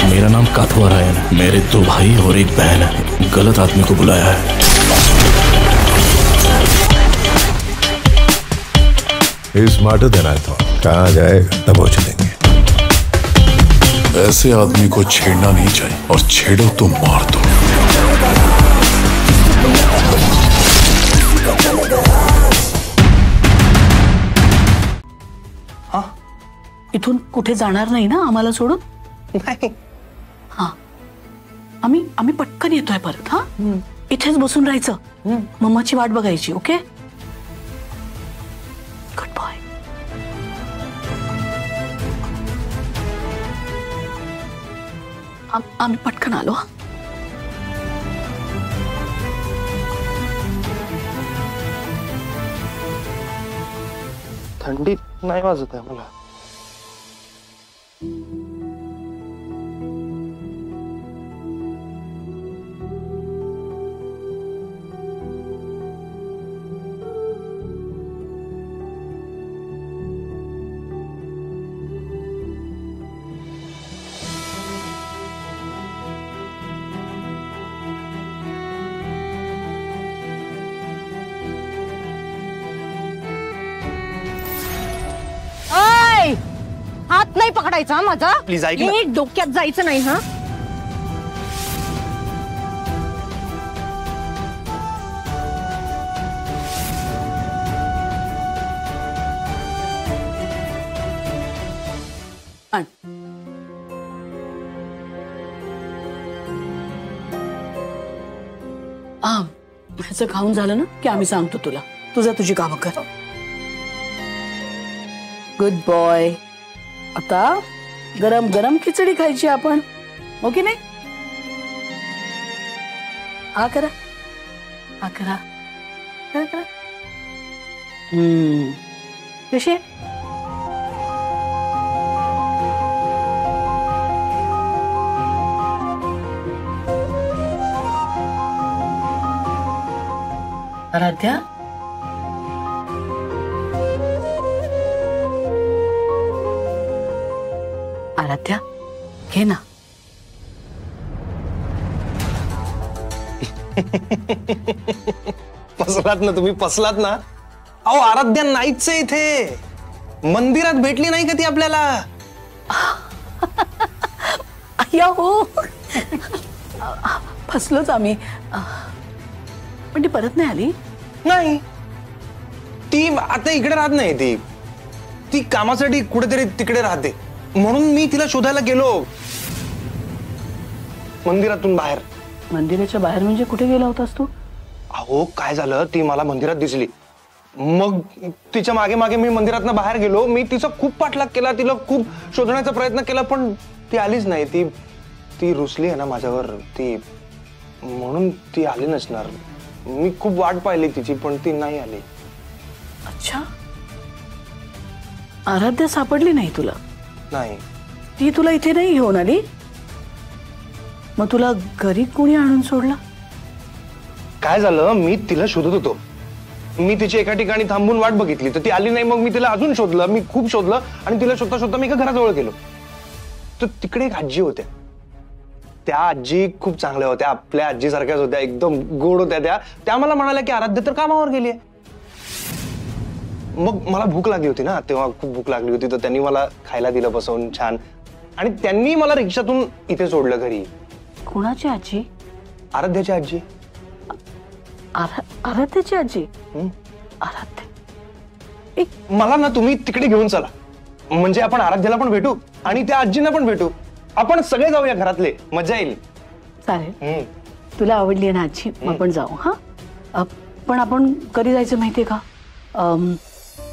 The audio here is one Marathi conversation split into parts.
मेरा नाम काथुआ रायन है। मेरे 2 भाई और 1 बहन है। गलत आदमी को बुलाया है। स्मार्टर देना है तो कहाँ जाएगा तब वो चलेंगे। ऐसे आदमी को छेड़ना नहीं चाहिए, और छेड़ो तो मार दो। इथून कुठे जाणार नाही ना आम्हाला सोडून? नाही. हा, आम्ही पटकन येतोय परत. हा, इथेच बसून राहायचं. मम्माची वाट बघायची. Okay, good boy. आम्ही पटकन आलो. हा, थंडीत नाही वाजत आहे मला. हात नाही पकडायचा माझा. प्लीज ऐक ना. नीट डोक्यात जायचं नाही. हा, ह्याचं खाऊन झालं ना की आम्ही सांगतो तुला. तुझा तुझी कामं कर. Good boy. आता गरम गरम खिचडी खायची आपण. ओके नाही? हा करा, हा करा, करा करा. कशी आहे? आराध्या, आराध्या घे ना. फसलात ना तुम्ही, फसलात ना. अहो, आराध्या नाहीच आहे इथे. मंदिरात भेटली नाही का ती आपल्याला? अय्या हो, फसलोच आम्ही. पण ती परत नाही आली. नाही, ती आता इकडे राहत नाही. ती कामासाठी कुठेतरी तिकडे राहते. म्हणून मी तिला शोधायला गेलो मंदिरातून बाहेर. मंदिराच्या बाहेर म्हणजे कुठे गेला होतास तू? अहो, काय झालं, ती मला मंदिरात दिसली. मग तिच्या मागे मागे मी मंदिरातनं बाहेर गेलो. मी तिचा खूप पाठलाग केला, तिला खूप शोधण्याचा प्रयत्न केला, पण ती आलीच नाही. ती रुसली आहे ना माझ्यावर, ती म्हणून ती आली नसणार. मी खूप वाट पाहिली तिची, पण ती नाही आली. अच्छा, आराध्या सापडली नाही तुला? नाही. ती तुला इथे नाही घेऊन आली? मग तुला घरी कोणी आणून सोडला? काय झालं, मी तिला शोधत होतो. मी तिची एका ठिकाणी थांबून वाट बघितली, तर ती आली नाही. मग मी तिला अजून शोधलं, मी खूप शोधलं, आणि तिला शोधता शोधता मी एका घराजवळ गेलो. तर तिकडे एक आजी होत्या. त्या आजी खूप चांगल्या होत्या, आपल्या आजी सारख्याच होत्या, एकदम गोड होत्या. त्या मला म्हणाल्या की आराध्या तर कामावर गेली आहे. मग मला भूक लागली होती ना, तेव्हा खूप भूक लागली होती. तर त्यांनी मला खायला दिलं बसवून छान, आणि त्यांनी मला रिक्षातून इथे सोडलं घरी. कोणाची आजी? आराध्याची आजी. आराध्याची आजी? आराध्या, मला ना तुम्ही तिकडे घेऊन चला, म्हणजे आपण आराध्याला पण भेटू आणि त्या आजींना पण भेटू. आपण सगळे जाऊया घरातले, मजा येईल. चालेल. तुला आवडली ना आजी, आपण जाऊ. हा, पण आपण कधी जायचं माहितीये का?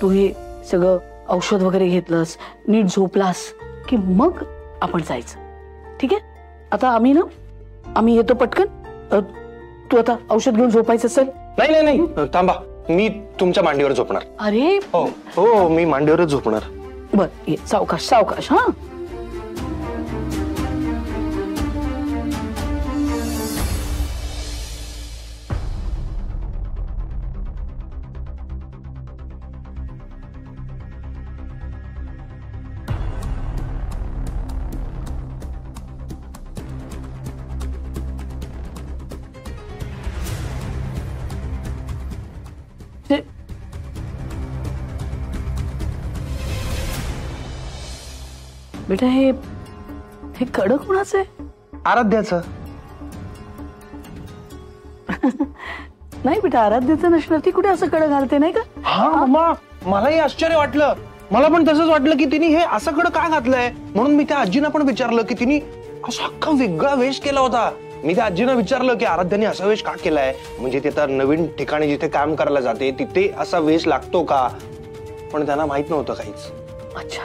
तू हे सगळं औषध वगैरे घेतलंस, नीट झोपलास की मग आपण जायचं. ठीक आहे? आता आम्ही येतो पटकन. तू आता औषध घेऊन झोपायचं असेल? नाही नाही नाही, थांबा, मी तुमच्या मांडीवर झोपणार. अरे हो हो, मी मांडीवरच झोपणार. बर, ये, सावकाश सावकाश. हा, बेटा हे कडक कोणाचं आहे? आराध्याचं. नाही बेटा, आराध्याचं नसलं ती कुठे असं कडक घालते नाही का? हा मम्मा, मलाही आश्चर्य वाटलं. मला पण तसंच वाटलं की तिने हे असं कडं का घातलंय. म्हणून मी त्या आजीना पण विचारलं की तिने असा अख्खा वेगळा वेश केला होता. मी त्या आजीना विचारलं की आराध्याने असा वेश का केलाय, म्हणजे ते तर नवीन ठिकाणी जिथे काम करायला जाते तिथे असा वेश लागतो का. पण त्यांना माहित नव्हतं काहीच. अच्छा,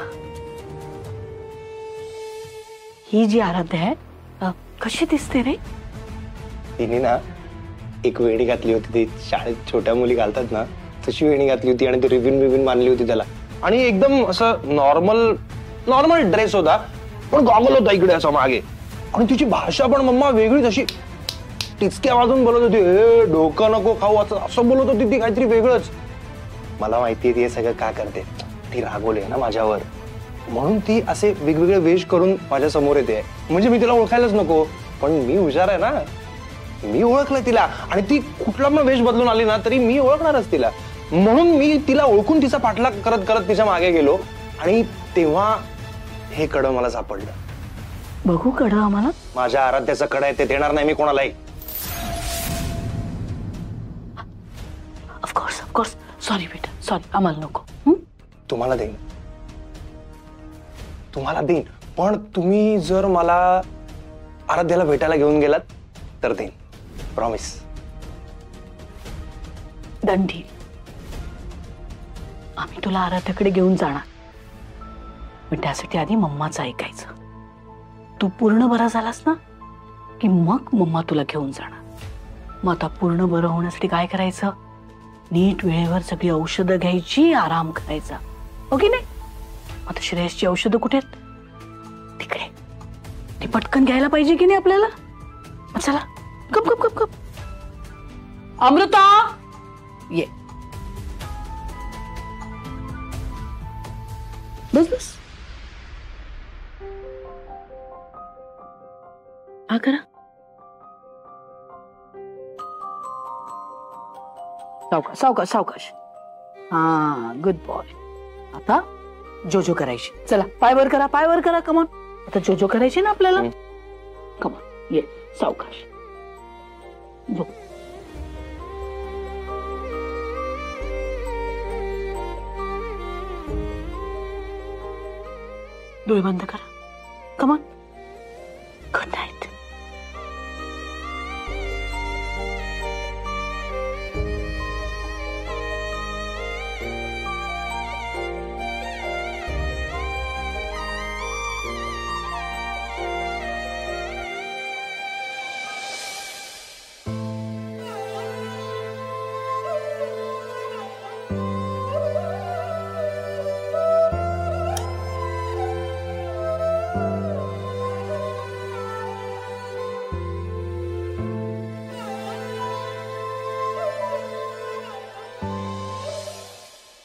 ही जी आराध्या आहे कशी दिसते रे? तिने ना एक वेणी घातली होती, ती शाळेत छोट्या मुली घालतात ना तशी वेणी घातली होती आणि ती रिबिन बांधली होती त्याला. आणि एकदम असं नॉर्मल ड्रेस होता, पण गॉगल होता इकडे असं मागे. आणि तिची भाषा पण मम्मा वेगळीच, अशी टिचक्या वाजून बोलत होती. हे डोकं नको खाऊ असं बोलत होती ती, काहीतरी वेगळंच. मला माहितीये ती हे सगळं का करते. ती रागवली ना माझ्यावर, म्हणून ती असे वेगवेगळे वेश करून माझ्या समोर येते. म्हणजे मी तिला ओळखायलाच नको, पण मी हुशार आहे ना, मी ओळखलं तिला. आणि ती कुठला पण वेश बदलून आली ना तरी मी ओळखणारच तिला. म्हणून मी तिला ओळखून तिचा पाठलाग करत करत तिच्या मागे गेलो. आणि तेव्हा हे कडं मला सापडलं. बघू कडं आम्हाला. माझ्या आराध्याचं कडं आहे, ते देणार नाही मी कोणालाही. ऑफकोर्स सॉरी बेटा, सॉरी, आम्हाला नको. तुम्हाला देईन, पण तुम्ही जर मला आराध्याला भेटायला घेऊन गेलात तर देईन, प्रॉमिस. दंडी, आम्ही तुला आराध्याकडे घेऊन जाणार, पण त्यासाठी आधी मम्माचं ऐकायचं. तू पूर्ण बरा झालास ना की मग मम्मा तुला घेऊन जाणार. मग आता पूर्ण बरं होण्यासाठी काय करायचं? नीट वेळेवर सगळी औषधं घ्यायची, आराम करायचा, ओके नाही? आता श्रेयसची औषधं कुठे आहेत? तिकडे. ती पटकन घ्यायला पाहिजे की नाही आपल्याला? चला, गप गप गप गप. अमृता ये, बस. हा करा. सावकाश. हा, गुड बॉय. आता जोजो करायची. चला, पाय वर करा, कमॉन. आता जोजो करायची ना आपल्याला. कमॉन, ये, सावकाश. झोप. डोळे बंद करा. कमॉन. Good night.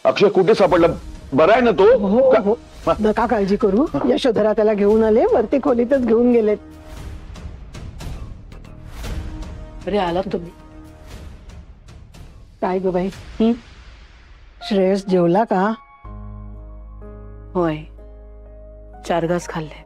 अक्षय कुठे सापडला? बरा आहे ना तो? हो, नका काळजी करू. यशोधरा त्याला घेऊन आले, वरती खोलीतच घेऊन गेलेत. अरे आलात तुम्ही? काय ग बाई, श्रेयस जेवला का? होय, 4 घास खाल्ले.